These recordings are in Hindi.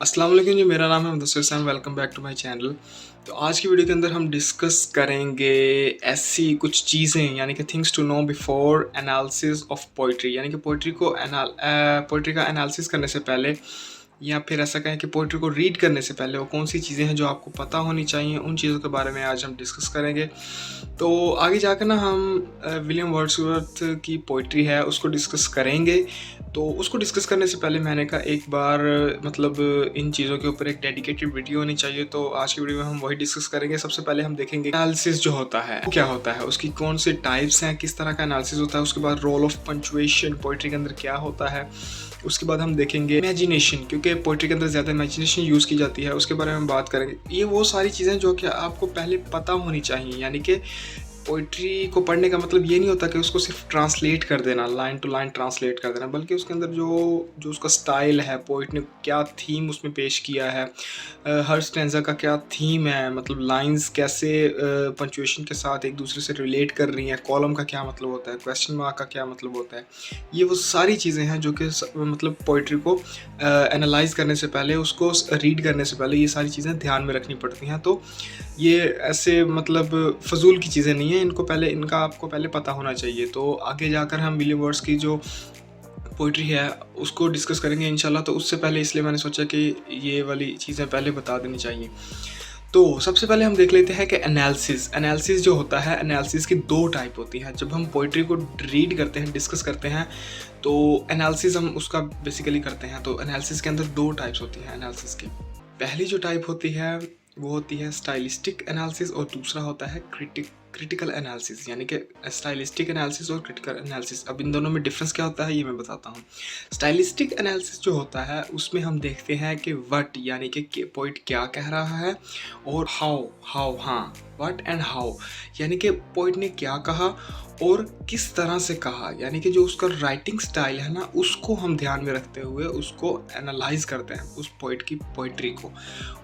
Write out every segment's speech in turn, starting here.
अस्सलाम वालेकुम जी, मेरा नाम है Mudassir Sam. Welcome back to my channel. तो आज की वीडियो के अंदर हम डिस्कस करेंगे ऐसी कुछ चीज़ें, यानी कि things to know before analysis of poetry, यानी कि पोइट्री का एनालिसिस करने से पहले, या फिर ऐसा कहें कि पोइट्री को रीड करने से पहले वो कौन सी चीज़ें हैं जो आपको पता होनी चाहिए। उन चीज़ों के बारे में आज हम डिस्कस करेंगे। तो आगे जाकर ना हम विलियम वर्ड्सवर्थ की पोइट्री है उसको डिस्कस करेंगे। तो उसको डिस्कस करने से पहले मैंने कहा एक बार मतलब इन चीज़ों के ऊपर एक डेडिकेटेड वीडियो होनी चाहिए। तो आज की वीडियो में हम वही डिस्कस करेंगे। सबसे पहले हम देखेंगे एनालिसिस जो होता है वो क्या होता है, उसकी कौन से टाइप्स हैं, किस तरह का एनालिसिस होता है। उसके बाद रोल ऑफ पंक्चुएशन पोइट्री के अंदर क्या होता है। उसके बाद हम देखेंगे इमेजिनेशन, क्योंकि पोइट्री के अंदर ज़्यादा इमेजिनेशन यूज़ की जाती है, उसके बारे में बात करेंगे। ये वो सारी चीज़ें जो कि आपको पहले पता होनी चाहिए। यानी कि पोइट्री को पढ़ने का मतलब ये नहीं होता कि उसको सिर्फ ट्रांसलेट कर देना, लाइन टू लाइन ट्रांसलेट कर देना, बल्कि उसके अंदर जो जो उसका स्टाइल है, पोइट ने क्या थीम उसमें पेश किया है, हर स्टैंजा का क्या थीम है, मतलब लाइंस कैसे पंक्चुएशन के साथ एक दूसरे से रिलेट कर रही हैं, कॉलम का क्या मतलब होता है, क्वेश्चन मार्क का क्या मतलब होता है। ये वो सारी चीज़ें हैं जो कि मतलब पोइट्री को एनालाइज करने से पहले, उसको रीड करने से पहले ये सारी चीज़ें ध्यान में रखनी पड़ती हैं। तो ये ऐसे मतलब फ़जूल की चीज़ें नहीं हैं, इनका आपको पहले पता होना चाहिए। तो आगे जाकर हम विलियम वर्ड्स की जो पोइट्री है उसको डिस्कस करेंगे इंशाल्लाह। तो उससे पहले इसलिए मैंने सोचा कि ये वाली चीज़ें पहले बता देनी चाहिए। तो सबसे पहले हम देख लेते हैं कि एनालिसिस जो होता है, एनालिसिस की दो टाइप होती है। जब हम पोइट्री को रीड करते हैं, डिस्कस करते हैं, तो एनालिसिस हम उसका बेसिकली करते हैं। तो एनालिसिस के अंदर दो टाइप्स होती हैं एनालिसिस की। पहली जो टाइप होती है वो होती है स्टाइलिस्टिक एनालिसिस, और दूसरा होता है क्रिटिकल एनालिसिस। यानी कि स्टाइलिस्टिक एनालिसिस और क्रिटिकल एनालिसिस, अब इन दोनों में डिफरेंस क्या होता है ये मैं बताता हूँ। स्टाइलिस्टिक एनालिसिस जो होता है उसमें हम देखते हैं कि व्हाट, यानी कि पोइट क्या कह रहा है, और हाउ हाँ, व्हाट एंड हाउ, यानी कि पोइट ने क्या कहा और किस तरह से कहा। यानी कि जो उसका राइटिंग स्टाइल है ना, उसको हम ध्यान में रखते हुए उसको एनालाइज करते हैं, उस पोइट की पोइट्री को।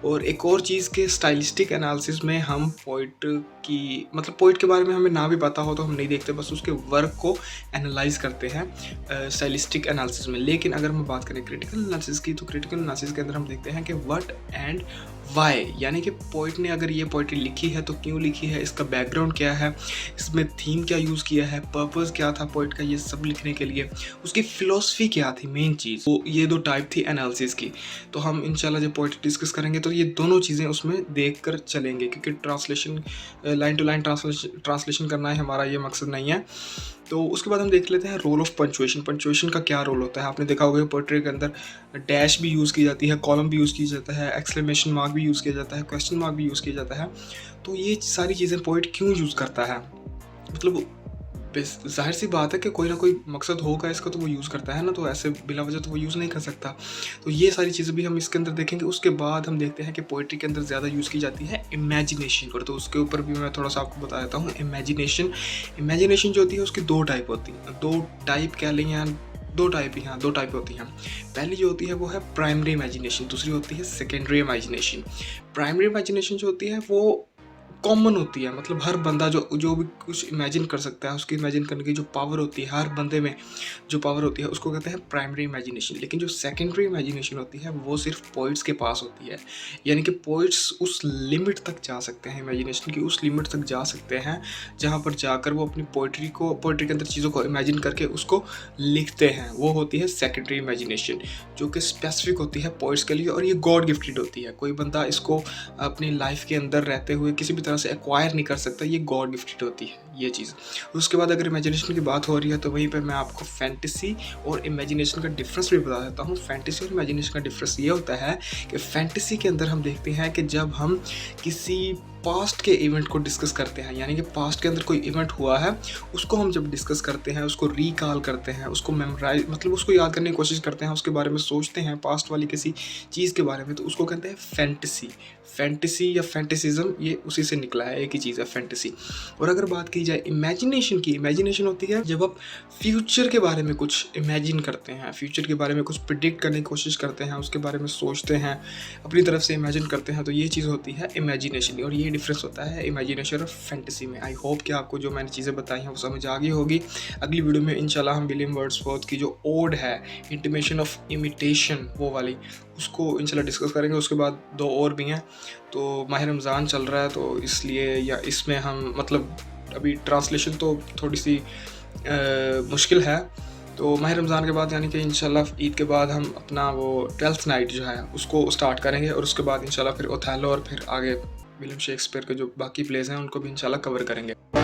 और एक और चीज़ के स्टाइलिस्टिक एनालिसिस में हम पोइट की मतलब पोइट के बारे में हमें ना भी पता हो तो हम नहीं देखते, बस उसके वर्क को एनालाइज करते हैं स्टाइलिस्टिक एनालिसिस में। लेकिन अगर हम बात करें क्रिटिकल एनालिसिस की, तो क्रिटिकल एनालिसिस के अंदर हम देखते हैं कि व्हाट एंड वाई, यानी कि पोइट ने अगर ये पोइट्री लिखी है तो क्यों लिखी है, इसका बैकग्राउंड क्या है, इसमें थीम क्या यूज़ किया है, पर्पस क्या था पोइट का ये सब लिखने के लिए, उसकी फिलॉसफी क्या थी, मेन चीज़। तो ये दो टाइप थी एनालिसिस की। तो हम इंशाल्लाह जब पोइट्री डिस्कस करेंगे तो ये दोनों चीज़ें उसमें देख कर चलेंगे, क्योंकि translation line to line translation करना है हमारा, ये मकसद नहीं है। तो उसके बाद हम देख लेते हैं रोल ऑफ पंक्चुएशन का क्या रोल होता है। आपने देखा होगा पोइट्री के अंदर डैश भी यूज़ की जाती है, कॉलम भी यूज़ किया जाता है, एक्सक्लेमेशन मार्क भी यूज़ किया जाता है, क्वेश्चन मार्क भी यूज़ किया जाता है। तो ये सारी चीज़ें पोइट क्यों यूज़ करता है, मतलब जाहिर सी बात है कि कोई ना कोई मकसद होगा इसका, तो वो यूज़ करता है ना, तो ऐसे बिला वजह तो वो यूज़ नहीं कर सकता। तो ये सारी चीज़ें भी हम इसके अंदर देखेंगे। उसके बाद हम देखते हैं कि पोइट्री के अंदर ज़्यादा यूज़ की जाती है इमेजिनेशन, और तो उसके ऊपर भी मैं थोड़ा सा आपको बता देता हूँ। इमेजिनेशन जो होती है उसकी दो टाइप होती है, दो टाइप कह लें या दो टाइप होती हैं। पहली जो होती है वो है प्राइमरी इमेजिनेशन, दूसरी होती है सेकेंडरी इमेजिनेशन। प्राइमरी इमेजिनेशन जो होती है वो कॉमन होती है, मतलब हर बंदा जो जो भी कुछ इमेजिन कर सकता है, उसकी इमेजिन करने की जो पावर होती है, हर बंदे में जो पावर होती है उसको कहते हैं प्राइमरी इमेजिनेशन। लेकिन जो सेकेंडरी इमेजिनेशन होती है वो सिर्फ पोइट्स के पास होती है। यानी कि पोइट्स उस लिमिट तक जा सकते हैं, इमेजिनेशन की उस लिमिट तक जा सकते हैं जहाँ पर जाकर वो अपनी पोइट्री के अंदर चीज़ों को इमेजिन करके उसको लिखते हैं। वो होती है सेकेंडरी इमेजिनेशन, जो कि स्पेसिफिक होती है पोइट्स के लिए, और ये गॉड गिफ्टेड होती है। कोई बंदा इसको अपनी लाइफ के अंदर रहते हुए किसी भी से एक्वायर नहीं कर सकता, ये गॉड गिफ्टेड होती है ये चीज़। उसके बाद अगर इमेजिनेशन की बात हो रही है तो वहीं पे मैं आपको फैंटेसी और इमेजिनेशन का डिफरेंस भी बता देता हूँ। फैंटेसी और इमेजिनेशन का डिफरेंस ये होता है कि फैंटेसी के अंदर हम देखते हैं कि जब हम किसी पास्ट के इवेंट को डिस्कस करते हैं, यानी कि पास्ट के अंदर कोई इवेंट हुआ है उसको हम जब डिस्कस करते हैं, उसको रिकॉल करते हैं, उसको मेमोराइज मतलब उसको याद करने की कोशिश करते हैं, उसके बारे में सोचते हैं पास्ट वाली किसी चीज़ के बारे में, तो उसको कहते हैं फैंटेसी या फैंटेसिज्म, ये उसी से निकला है, एक ही चीज़ है फैंटेसी। और अगर बात की की जाए इमेजिनेशन की, इमेजिनेशन होती है जब आप फ्यूचर के बारे में कुछ इमेजिन करते हैं, फ्यूचर के बारे में कुछ प्रिडिक्ट करने की कोशिश करते हैं, उसके बारे में सोचते हैं, अपनी तरफ से इमेजिन करते हैं, तो ये चीज़ होती है इमेजिनेशन। और ये डिफरेंस होता है इमेजिनेशन और फैंटेसी में। आई होप कि आपको जो मैंने चीज़ें बताई हैं वो समझ आ गई होगी। अगली वीडियो में इंशाल्लाह हम विलियम वर्ड्सवर्थ की जो ओड है इंटिमेशन ऑफ इमिटेशन, वो वाली, उसको इंशाल्लाह डिस्कस करेंगे। उसके बाद 2 और भी हैं। तो माह रमज़ान चल रहा है, तो इसलिए या इसमें हम मतलब अभी ट्रांसलेशन तो थोड़ी सी मुश्किल है। तो माह रमज़ान के बाद यानी कि इंशाल्लाह ईद के बाद हम अपना वो 12th नाइट जो है उसको स्टार्ट करेंगे, और उसके बाद इंशाल्लाह फिर ओथेलो और फिर आगे विलियम शेक्सपियर के जो बाकी प्लेस हैं उनको भी इंशाल्लाह कवर करेंगे।